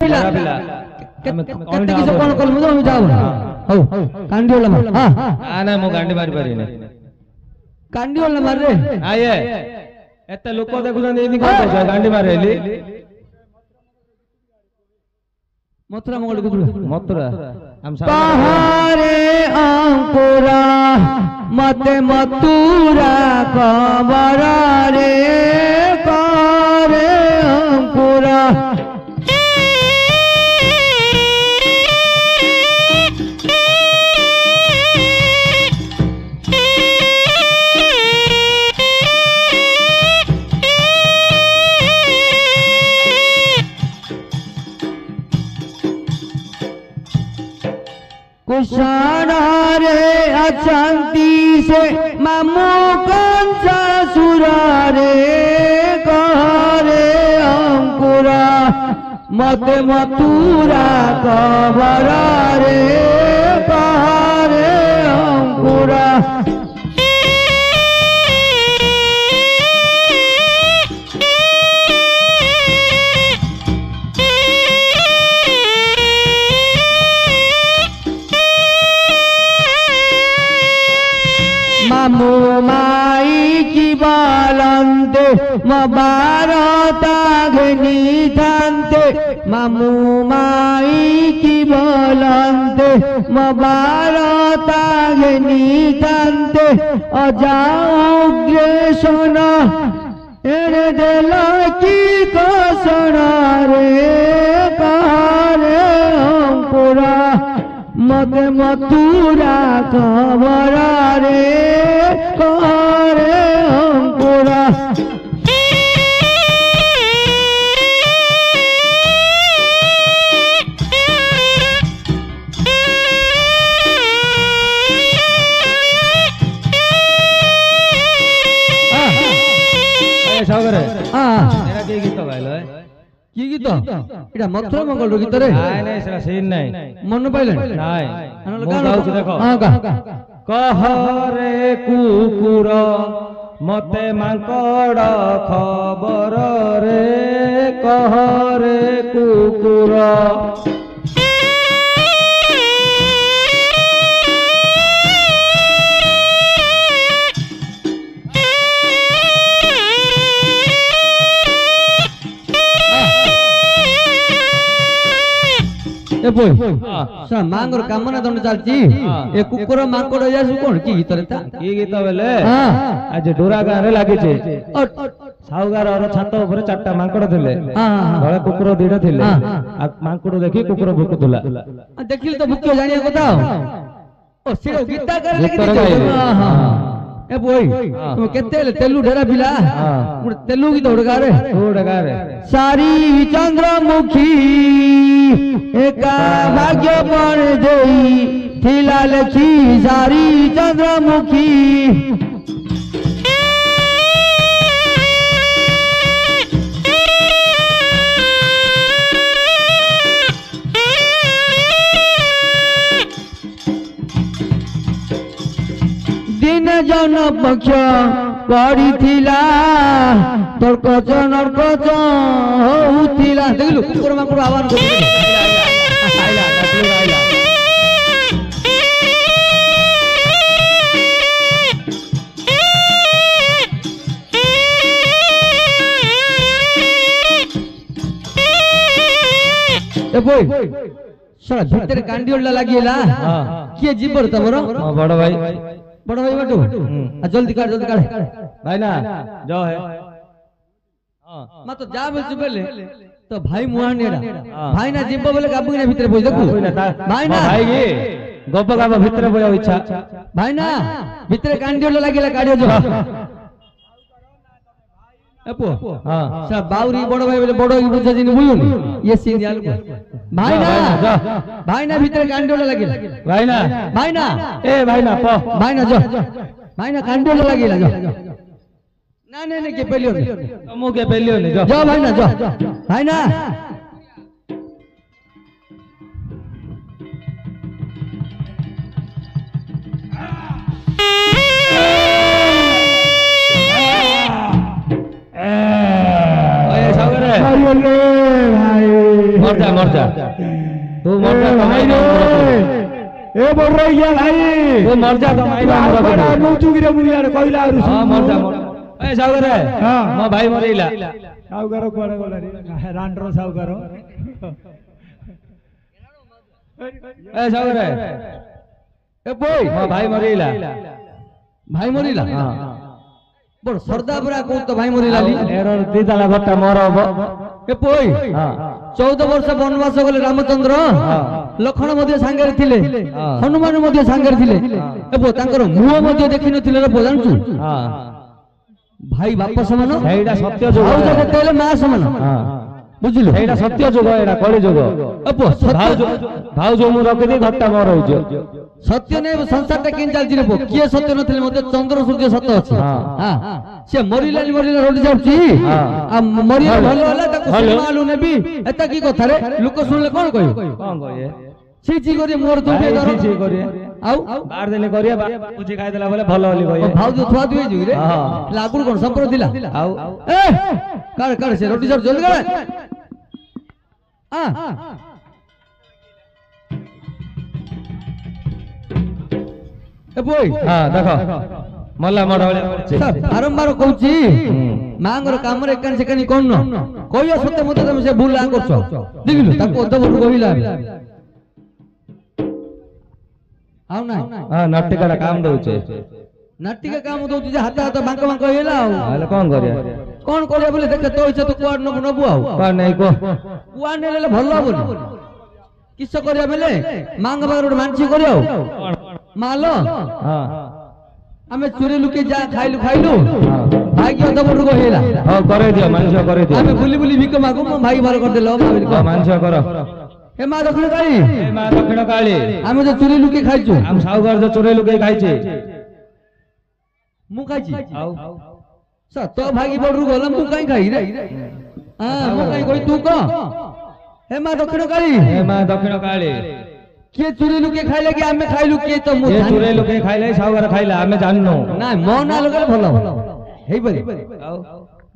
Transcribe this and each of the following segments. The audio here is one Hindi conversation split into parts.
ପିଲା କେତେ କିଛି କଣ କଲ ମୁଁ ତ ଯାଉ ହଉ କାଣ୍ଡି ଓଲା ମାର ହଁ ନା ମୁଁ ଗାଣ୍ଡି ମାରି ପାରିନି କାଣ୍ଡି ଓଲା ମାର ରେ ଆଏ ଏତେ ଲୋକ ଦେଖୁଛନ୍ତି ଏମିତି କଣ କରୁଛ ଗାଣ୍ଡି ମାରେଲି ମଥୁରା ମଙ୍ଗଳ କୁଦୁର ମଥୁରା କହରେ ଅଙ୍କୁରା ମତେ ମଥୁରା ଖବର ରେ କରେ ଅଙ୍କୁରା कुशारे अशांति से मामू कंसा सुरारे कहरे अंकुरा मते मथुरा खबर रे कहरे अंकुरा मामू माई की बालंते मबारताग्नि थांते मामू माई की बालंते मबारताग्नि थांते अजाग्रेशन एरे देला की कसण रे कहरे अंकुरा मते मथुरा खबर रे कहरे अंकुरा सागर तेरा के गीत गाइलो की गीत एटा मथुरा मंगल रो गीत रे नाइ नाइ सेरा सीन नाइ मन पाइले नाइ मु गाउछु देखो हां गा कहरे कुकुर मते मांकड़ खबर रे कहरे कुकुर ए बोय सा मांगर कामना दंड चलची ए कुकुर मांकड़ यासु कोन की गीत रे ता की गीत बेले हां आज डोरा गां रे लागि छे साउगार और छात ऊपर चारटा मांकड़ थिले हां धळे कुकुर दीडा थिले आ मांकड़ देखि कुकुर भुकुतुला देखिल तो भुकियो जानिया କଥା ओ सिरो गीता कर हां ए बोय तुम केते तेलु ढेरा पिला हां तेलु गीत उड़गा रे सारी चंद्रमुखी एका भाग्य पर देई थिला लखी सारी चंद्रमुखी दिन जन पक्ष पड़ी थिला तर्कच नर्कच होउथिला देखलु कुकुर माकुर आवाज आइला नकली आइला ए बोय साला भीतर कांडी ओला लागिला हां के जीवर तमरो बड़ भाई बाटू जल्दी काट भाई ना जाओ है मा तो जा बोल चुबेले तो भाई मुहानेडा भाई ना जीव बोले गाबू ने भीतर बोल देखू भाई ना भाई की गोप गाबा भीतर बोल इच्छा भाई ना भीतर कांडी ओला लागिला काडियो जो अपो हां सा बाउरी बड़ भाई बोले बड़ की बुझा जिन बुझुनी ये सीन याल भाई ना भीतर कांडी ओला लागिला भाई ना ए भाई ना पो भाई ना जो भाई ना कांडी ओला लागिला जो ना ने के पेलियो ने तुमो के पेलियो ने जो भाई ना जो भाई ना मर जा तू मर जा भाई रे ए बोल रही है भाई तू मर जा तो माई बाप बड़ा नौचुगिरे मुनियार कहला हां मर जा ए सागर रे हां मो भाई मरेला साउकार कोड़े बोला रे रांडरो साउकार ए सागर रे ए बोई मो भाई मरेला भाई मरिला हां बड़ सरदा बरा को तो भाई मरिला ली एरर दिदाला घट्टा मर हबो ए बोई हां 14 वर्ष वनवास गले रामचंद्र लखन मध्ये सांगरे थिले हनुमान मध्ये सांगरे थिले ए बो तांकर मुह मध्ये देखि नथिले रे बो जानछु हां भाई बाप समान एटा सत्य जुग भाऊ जगत तेले मा समान हां बुझिलो एटा सत्य जुग एटा कଳି जुग अपो भाऊ जो मु रखि दे घट्टा मर होइजो सत्य नै संसार ता केन चालछि रे बो किए सत्य नथिले मध्ये चंद्र सूर्य सत्य अछि हां से मरिला रोटी जाउछि आ मरिला भलो होला ताको मालू नेबी एता की कथा रे लोक सुनले कोन कहि कोन कहि छी छी करी मोर तो पे दर छी करी आउ बार देले करिया बुझी खाइ देला बोले भलो होली कहि भाउ जो थुआ दुई जुग रे लागुड़ कोन संपर दिला आउ ए कर से रोटी सब जल्दी कर आ ए बोई हां देखो मल्ला मडवले सब बारंबार कहूची मांगर काम रे कान से कानी कोन न कहियो सत्य मते तुम से भूल ला करछो देखिलो ताको अध बड़ कहिला आउ ना हां नाटिका काम दउचे नाटिका काम दउची जे हाथ हाथ बांक बांक हेला हाले कोन करिया बोले देखे तो इच्छा तो कुआड न नबु आउ कोन नै को कुआड नेले भलो बोल किस करिया बेले मांग बागर मानसी करियो मालो हां हमें चोरी लुके जा खाइलु भाग्य अध बड़ हेला हां करे दियो मानसिया करे दियो हमें बुली बुली भिक मागु मो भाई भर कर देलो मानसिया करो ए मा दक्षिण काली ए मा दक्षिण काली हमें जो चोरी लुके खाइछु हम साउगर जो चोरे लुके खाइछे मु खाइछि आउ स तो भागी बड़ गलम मु काई खाइ रे हां मु काई कोई तू को ए मा दक्षिण काली के चोरी लुके खाइले कि हमें खाइलु के तो मु चोरे लुके खाइले साउगर खाइला हमें जाननो ना मो ना लगले भलो हेइ बरी आउ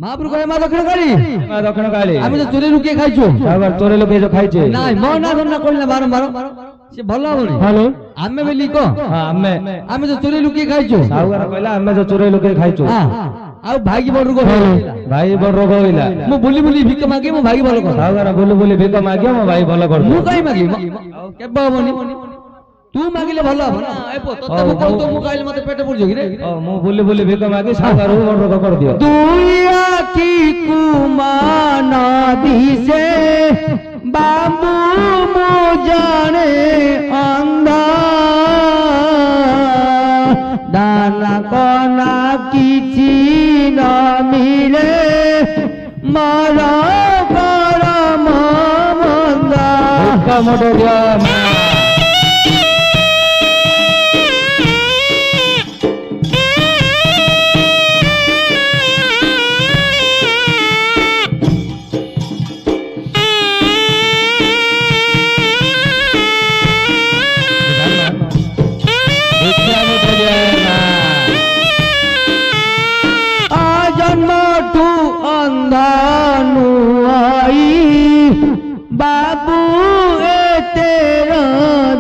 महाप्रभु कहे मा दक्षिण काली हमें जो चोरी लुके खाइछु साउगर चोरे लुके जो खाइछे ना मो ना धन्ना कहला बारंबार से भलो होनी हेलो हमें बेली को हां हमें जो चोरी लुके खाइछु साउगर कहला हमें जो चोरे लुके खाइछु हां आ भागी बड़ रोग भाई बड़ रोग होइला मु बुली बुली भिक मागे मु भागी भलो कर साउगर बुली बुली भिक मागियो मो भाई भलो कर मु काई मागी केबा होनी तू मागिले भलो हो ना ए पो तते मु कहू तो मु काइले मते पेटे पड़ जोगी रे ओ मु बुली बुली भिक मागी साउगर बड़ रोग कर दियो दुइया की कुमाना दिसे बाबू मु जाने अंधा दाना कोना किछि न मिले मारा करम मंदा का मोटो दिया अंधानु आई बाबू ए तेरा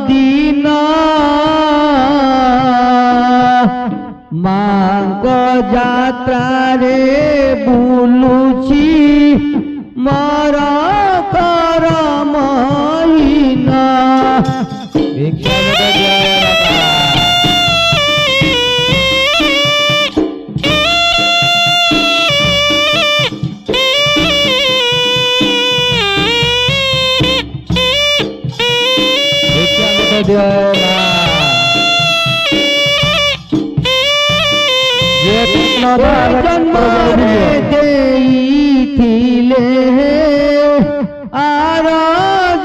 दीना मांग जात्रा रे बुलुची मारा कर महीना भिक्षा मोटो दिया जन्म रे देइथिले आर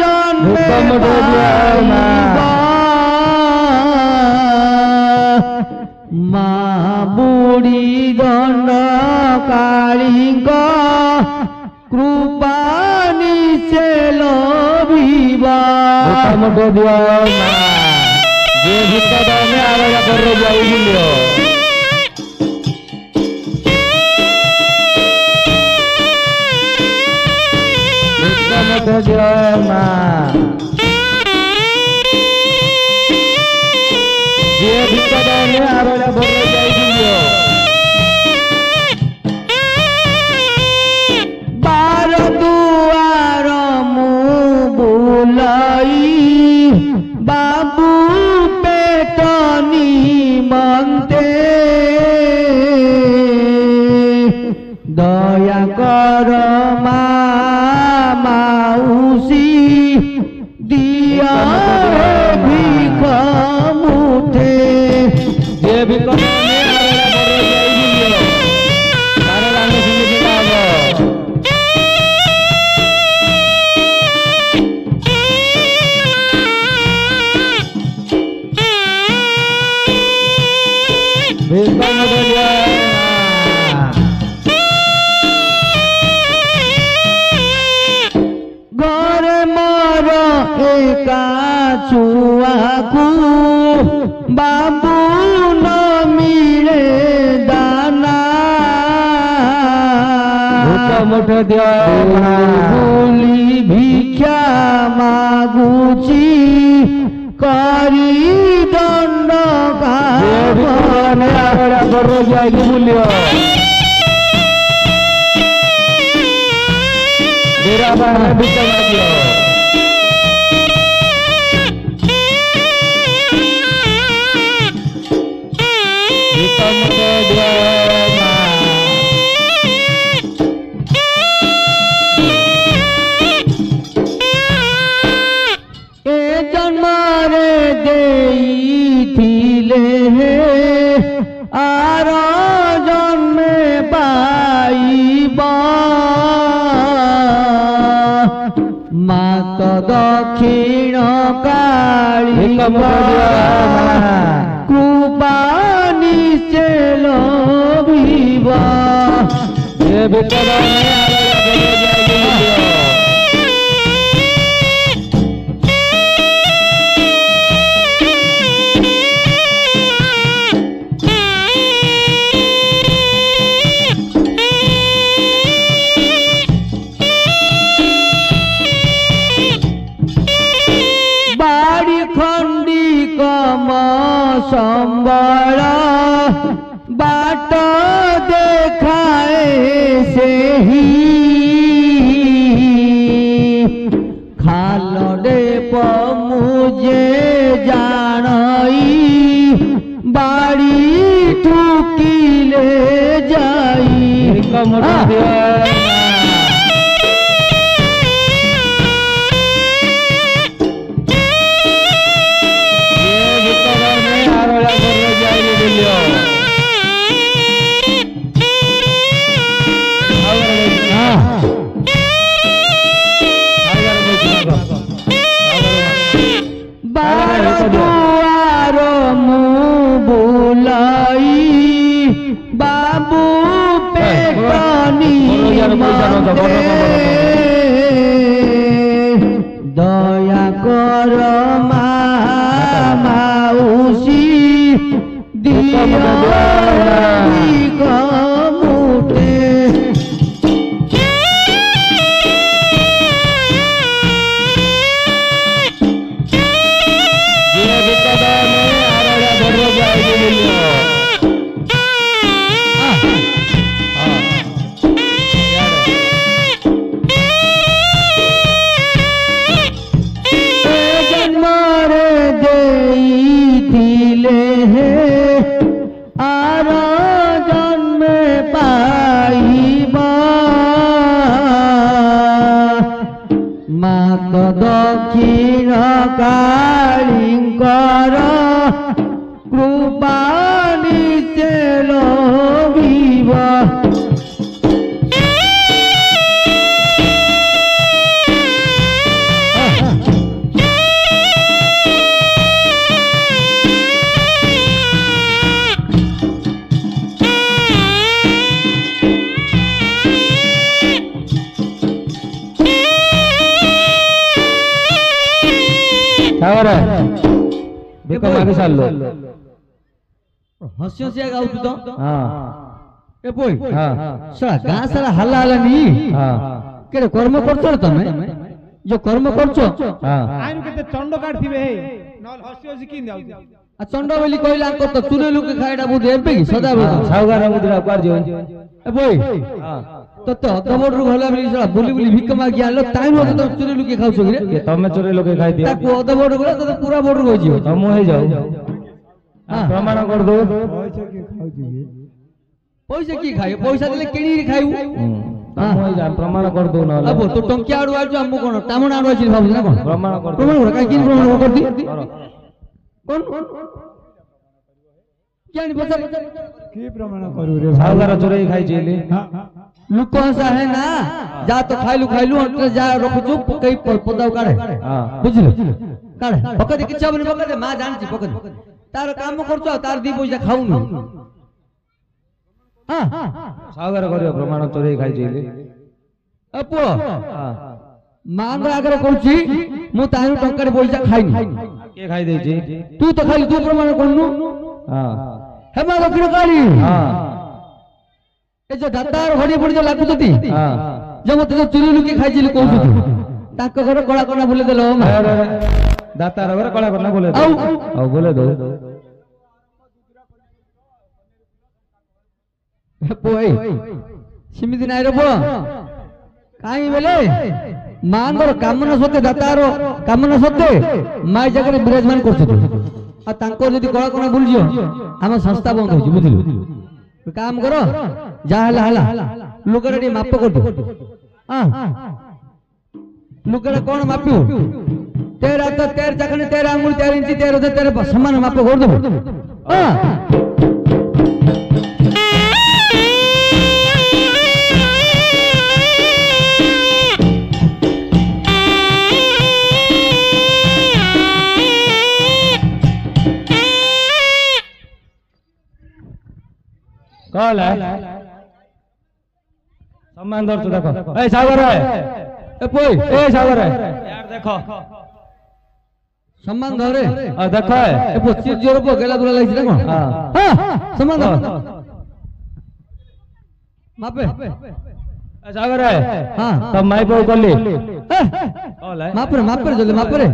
जन्म मा बुढ़ी दंड कालिंग कृपा निसे लभिबा मोटो दिया जे भिक्षा दाने आवेगा कर जाई लियो ମତେ ଦିଅ ମା ଯିଏ ଭିକ ଦେଲେ ଆରଳା ବର ଯାଇକି ଦିଅ ବାର ଦୁଆର ମୁଁ ବୁଲାଇ ବାବୁ ପେଟ ନିମନ୍ତେ ଦୟା କର ମା ମାଉସୀ ଦିଅ ଭିକ ମୁଠେ ଯିଏ ଭିକ ଦେଲେ ଆରଳା ବର ଯାଇକି ଦିଅ ଆରଳା ଆମେ ସେମିତି ହବ ଭିକ ମତେ ଦିଅ ଘରେ ମୋର ଏକା ଛୁଆକୁ ବାବୁ ନ ମିଳେ ଦାନା ଭିକ ମୁଠେ ଦିଅ ମା ବୋଲି ଭିକ୍ଷା ମାଗୁଛି କରି ଦଣ୍ଡ ଯିଏ ଭିକ ଦେଲେ ଆରଳା ବର ଯାଇକି ବୁଲିବ ବିରାବାନ ଭିକ ମାଗିବ ଭିକ ମତେ ଦିଅ ମା ଏ ଜନ୍ମରେ ଦେଇଥିଲେ ଆର ଜନ୍ମେ ପାଇବ ମାତ ଦକ୍ଷିଣ କାଳୀ ଭିକ ମତେ ଦିଅ ମା କୃପା ନିଶ୍ଚୟ ଲୋଭିବ ଯିଏ ଭିକ ଦେଲେ ଆରଳା ବର ଯାଇକି ବୁଲିବ ବାଡ଼ି ଖଣ୍ଡି କମ ସମ୍ବଳ ବାଟ ଦେଖାଏ ସେହି ଖାଲରେ ପମୁଜେ ଜାଣଇ ବାଡ଼ି ଠୁକିଲେ ଯାଇ ଭିକ ମତେ ଦିଅ ମା ଯିଏ ଭିକ ଦେଲେ ଆରଳା ବର ଯାଇକି ବୁଲିବ ବାର ଦୁଆର ମୁଁ ବୁଲାଇ ବାବୁ ପେଟ ନିମନ୍ତେ ଦୟା କର ମା ମାଉସୀ ଦିଅ ଭିକ ମୁଠେ ଯିଏ ଭିକ ଦେଲେ ଆରଳା ବର ଯାଇକି ବୁଲିବ ଏ ଜନ୍ମରେ ଦେଇଥିଲେ ଆର ଜନ୍ମେ ପାଇବ ମାତ ଦକ୍ଷିଣ କାଳୀଙ୍କର କୃପା ନିଶ୍ଚୟ ଲୋଭିବ ତାପରେ ଭିକ ମାଗି ସାରିଲୁ ହସି ହସିଆ ଗାଉଛୁ ତ ହଁ ଏ ପୋଇ ହଁ ଶଳା ଗାଁ ସାରା ହାଲା ହାଲାନି ହଁ କେଡେ କର୍ମ କରୁଛ ତମେ जो कर्म करछ हां आइनु केते चंड काढथिबे हे नल हसी हसी किन जाउ आ चंड बोली कहला को तो चुरे लोक खाइडा बुद्धि एबे की सदा साउगार बुद्धि कुआर जो ए बोई हां तो अधबड़ रु भला बोली बोली भिक मागी आलो ताइनो तो चुरे लोक खाउछ कि रे तमे चोरे लोके खाइ दियो ताको अधबड़ गला तो पूरा बड़ हो जियो तम हो जाओ प्रमाण कर दो पैसा के खाउ छी पैसा की खाइ पैसा देले केनी खाइउ तम हो जा प्रमाण कर दो ना अब तो टंकिया आडू आजो हमु कोन टामण आडू आछि भाबु ना कोन प्रमाण कर दो प्रमाण का की प्रमाण कर दी कोन क्या नहीं बता की प्रमाण करू रे साउगार चोरे खाइ जेले लुको हंसा है ना जा तो खाइलु अंतर जा रखुछु पकई पदाव काढे हां बुझिलो काढे पकदे किछा बने पकदे मा जानछि पकदे तार काम करछो तार दी पैसा खाउनु हां साउगार करियो प्रमाण चोरे खाइ जेले अपो हां मांग आगर करछि मु तारु टंकार पैसा खाइनी के खाइ देछि तू तो खाली तू प्रमाण करनु हां हेमा दक्षिण काली हां ए जो दातार घड़ी पड़ी जो लागुछती हां जो मते जो चुरी लुकी खाइजिल कहू ताक घर कळा कणा बोले देलो मा दातार घर कळा करना बोले दो औ बोले दो पोई सिमिति नाइ रे पो काई बेले मांगर कामना सते दातार कामना सते माय जगरे विराजमान करछती आ तांको जदी कळा कणा भूल जियो हम संस्था बंद होई बुझिलो काम करो जा हला लुगरे माप कर दो हां लुगरे कोन मापियो 13 तो 13 जखने 13 अंगुल 13 इंच 13 तो 13 समान माप कर दो हां कॉल है सम्मान दर तो देखो ए सागर है ए पोई ए सागर है यार देखो सम्मान धरे आ देखो है ए 25 जोर पो गेला दुला लाइछ ना कोन हां हां सम्मान धर मापे ए सागर है हां तब माई पे करली कॉल है मापरे जल्दी मापरे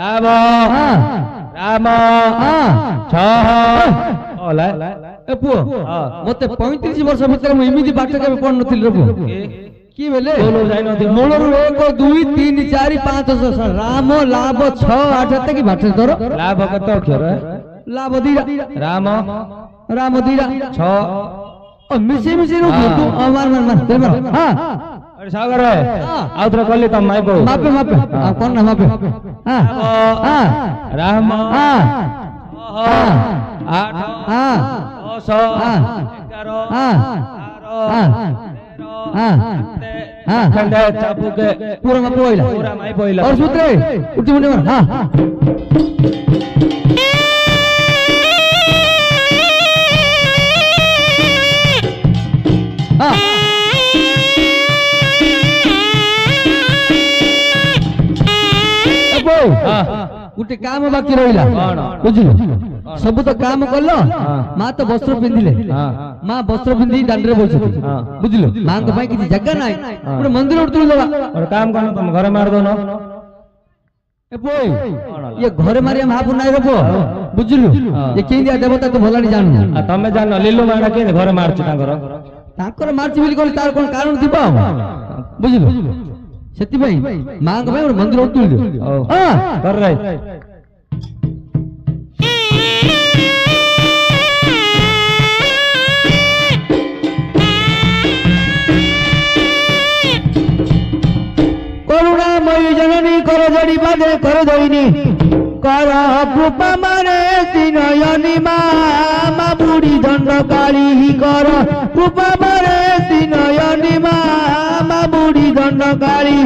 लाभ हां राम हां 6 कॉल है ए पुओ मते 35 वर्ष भीतर मु इमिति बाट के पढ नथिल रे पुओ की बेले बोलो जाई नथि मोलर 1 2 3 4 5 6 राम लाभ 6 8 तक की बाट धरो लाभ कत अक्षर है लाभ दीरा राम दीरा 6 ओ मिसे रो तू मार चल मार हां अरे सागर है आउत्र करली तम माई पे मापे कोन ना मापे हां हां राम हां 8 हां 10 11 हां 12 हां हां खंडे चापू के पूरा मापे होइला पूरा माई पे और सूत्रे उठी मुंडे मार हां हां गुटे काम बाकी रहिला बुझिलो सब तो काम करलो मां तो वस्त्र पिंधिले मां वस्त्र पिंधि दांडरे बसति बुझिलो मां को भाई किछि जगह नाही पुरो मंदिर उठतुल देबा और काम करनो तुम घरे मार दो न ए बोय ये घरे मारिया महापुर नाही रबो बुझिलो ये केंदिया देवता तो भलानी जानू आ तमे जान लीलो माडा के घरे मारछ ताकर मारछि बिल कोन तार कोन कारण दिबा बुझिलो सेति भाई मां को भाई मंदिर उठतुल दे हां कर रे करुणामयी जननी कर जड़ी बादे कर दईनी कर कृपा माने सिनयनी मा बुढ़ी दंड काली ही कर कृपा माने सिनयनी मा बुढ़ी दंड काली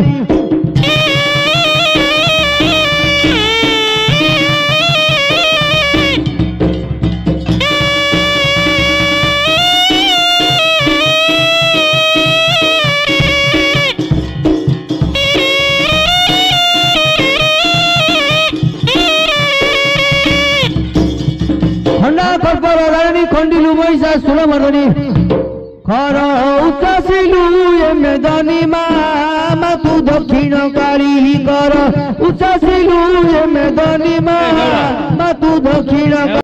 खंडिलु बैसा सुन मरनी खर उचासिलु एमे दनी मा तू दक्षिण काली ଚାଷିଲୁ ଏ ମେଦନି ମା ତୁ ଦକ୍ଷିଣ